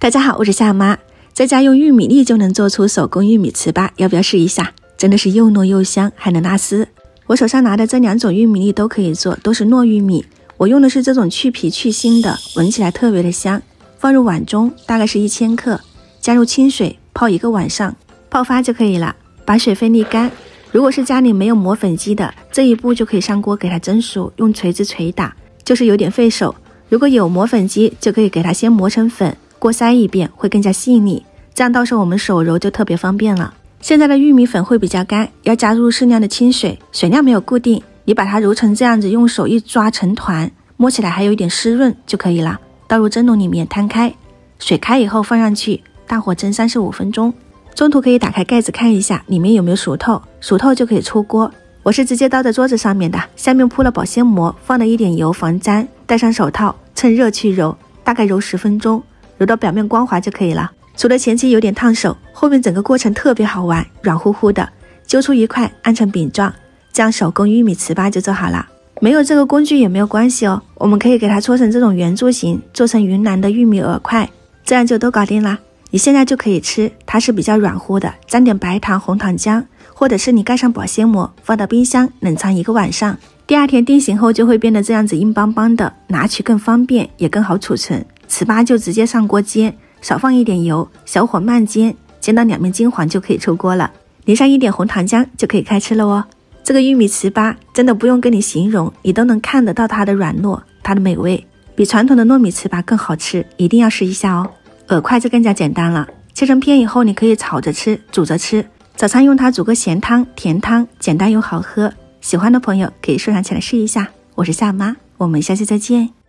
大家好，我是夏妈，在家用玉米粒就能做出手工玉米糍粑，要不要试一下？真的是又糯又香，还能拉丝。我手上拿的这2种玉米粒都可以做，都是糯玉米。我用的是这种去皮去腥的，闻起来特别的香。放入碗中，大概是1000克，加入清水泡1个晚上，泡发就可以了。把水分沥干。如果是家里没有磨粉机的，这一步就可以上锅给它蒸熟，用锤子捶打，就是有点费手。如果有磨粉机，就可以给它先磨成粉，过筛一遍会更加细腻，这样到时候我们手揉就特别方便了。现在的玉米粉会比较干，要加入适量的清水，水量没有固定，你把它揉成这样子，用手一抓成团，摸起来还有一点湿润就可以了。倒入蒸笼里面摊开，水开以后放上去，大火蒸35分钟。中途可以打开盖子看一下里面有没有熟透，熟透就可以出锅。我是直接倒在桌子上面的，下面铺了保鲜膜，放了一点油防粘，戴上手套，趁热去揉，大概揉10分钟，揉到表面光滑就可以了。除了前期有点烫手，后面整个过程特别好玩，软乎乎的，揪出一块按成饼状，这样手工玉米糍粑就做好了。没有这个工具也没有关系哦，我们可以给它搓成这种圆柱形，做成云南的玉米饵块，这样就都搞定啦。你现在就可以吃，它是比较软乎的，沾点白糖、红糖浆，或者是你盖上保鲜膜，放到冰箱冷藏1个晚上，第2天定型后就会变得这样子硬邦邦的，拿取更方便，也更好储存。糍粑就直接上锅煎，少放一点油，小火慢煎，煎到2面金黄就可以出锅了，淋上一点红糖浆就可以开吃了哦。这个玉米糍粑真的不用跟你形容，你都能看得到它的软糯，它的美味，比传统的糯米糍粑更好吃，一定要试一下哦。饵块就更加简单了，切成片以后你可以炒着吃，煮着吃，早餐用它煮个咸汤、甜汤，简单又好喝。喜欢的朋友可以收藏起来试一下。我是夏妈，我们下期再见。